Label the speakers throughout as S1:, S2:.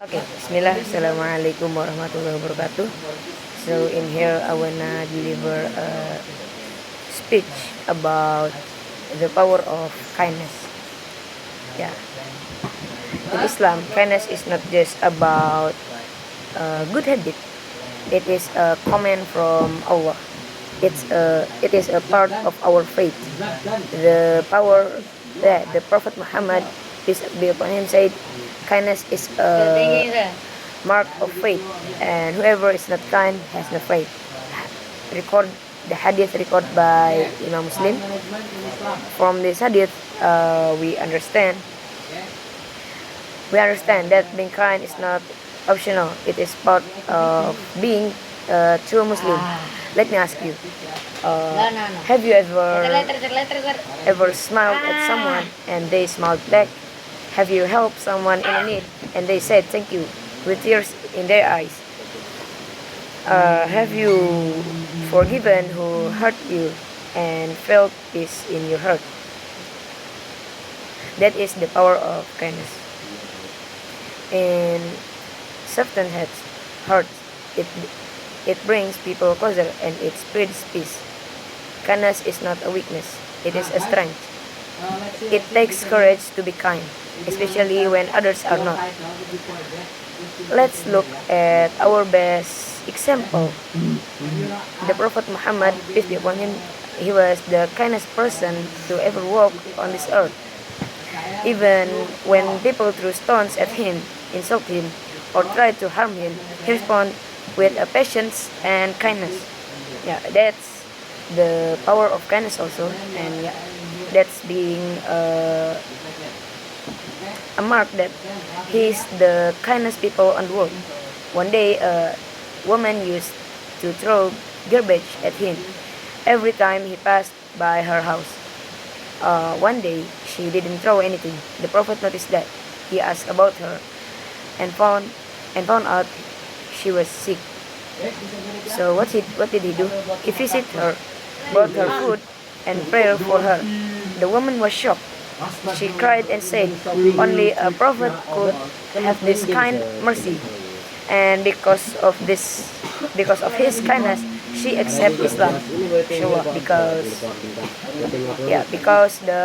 S1: Okay, Bismillah. Assalamualaikum warahmatullahi wabarakatuh. So in here, I wanna deliver a speech about the power of kindness. Yeah, in Islam, kindness is not just about good habit. It is a command from Allah. It is a part of our faith. The power that the Prophet Muhammad, peace be upon him, said, kindness is a mark of faith, and whoever is not kind has no faith. Record the hadith recorded by Imam Muslim. From this hadith, we understand that being kind is not optional. It is part of being a true Muslim. Let me ask you, have you ever smiled at someone and they smiled back? Have you helped someone in need and they said thank you with tears in their eyes? Have you forgiven who hurt you and felt peace in your heart? That is the power of kindness. In softened hearts, it brings people closer and it spreads peace. Kindness is not a weakness, it is a strength. It takes courage to be kind, especially when others are not. Let's look at our best example. The Prophet Muhammad, peace be upon him, he was the kindest person to ever walk on this earth. Even when people threw stones at him, insult him, or tried to harm him, he responded with a patience and kindness. Yeah, that's the power of kindness also, and yeah, that's being a mark that he's the kindest people on the world. One day, a woman used to throw garbage at him every time he passed by her house. One day, she didn't throw anything. The Prophet noticed that. He asked about her and found out she was sick. So what did he do? He visited her, brought her food, and prayed for her. The woman was shocked. She cried and said, "Only a prophet could have this kind mercy." And because of his kindness, she accepted Islam. Inshallah, because the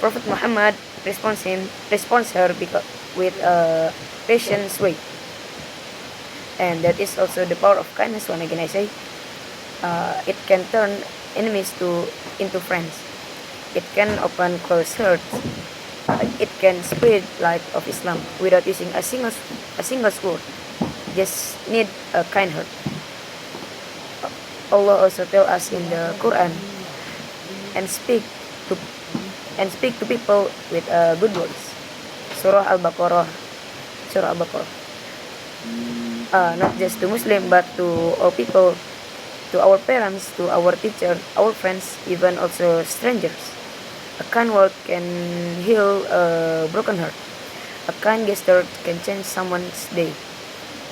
S1: Prophet Muhammad responds her with a patient way. And that is also the power of kindness. One again I say, it can turn enemies into friends. It can open closed hearts. It can spread light of Islam without using a single word. Just need a kind heart. Allah also tell us in the Quran, and speak to people with good words. Surah Al-Baqarah. Not just to Muslim but to all people, to our parents, to our teacher, our friends, even also strangers. A kind word can heal a broken heart. A kind gesture can change someone's day.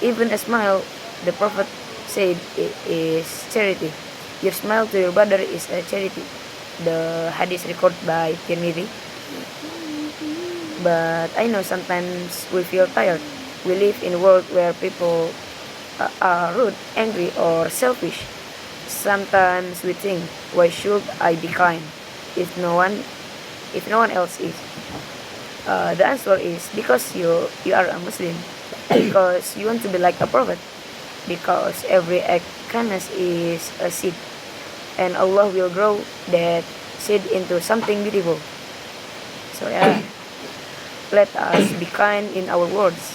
S1: Even a smile, the Prophet said, is charity. Your smile to your brother is a charity. The hadith recorded by Tirmidhi. But I know sometimes we feel tired. We live in a world where people are rude, angry, or selfish. Sometimes we think, why should I be kind if no one else is? The answer is because you are a Muslim, because you want to be like a prophet, because every act kindness is a seed, and Allah will grow that seed into something beautiful. So yeah, let us be kind in our words,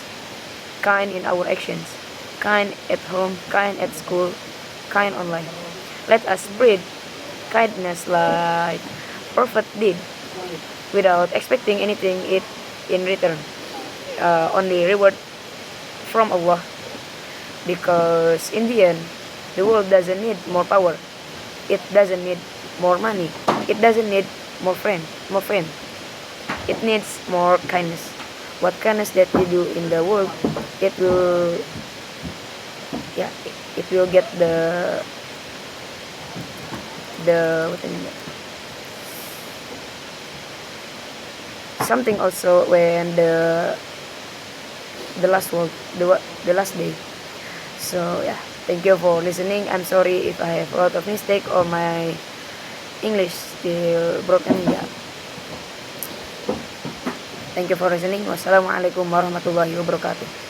S1: kind in our actions, kind at home, kind at school, kind online. Let us spread kindness like Prophet did, without expecting anything in return. Only reward from Allah. Because in the end, the world doesn't need more power. It doesn't need more money. It doesn't need more friend. It needs more kindness. What kindness that you do in the world, it will get what I mean, something also when the last world, the last day. So yeah, thank you for listening. I'm sorry if I have a lot of mistake or my English still broken. Yeah, thank you for listening. Wassalamualaikum warahmatullahi wabarakatuh.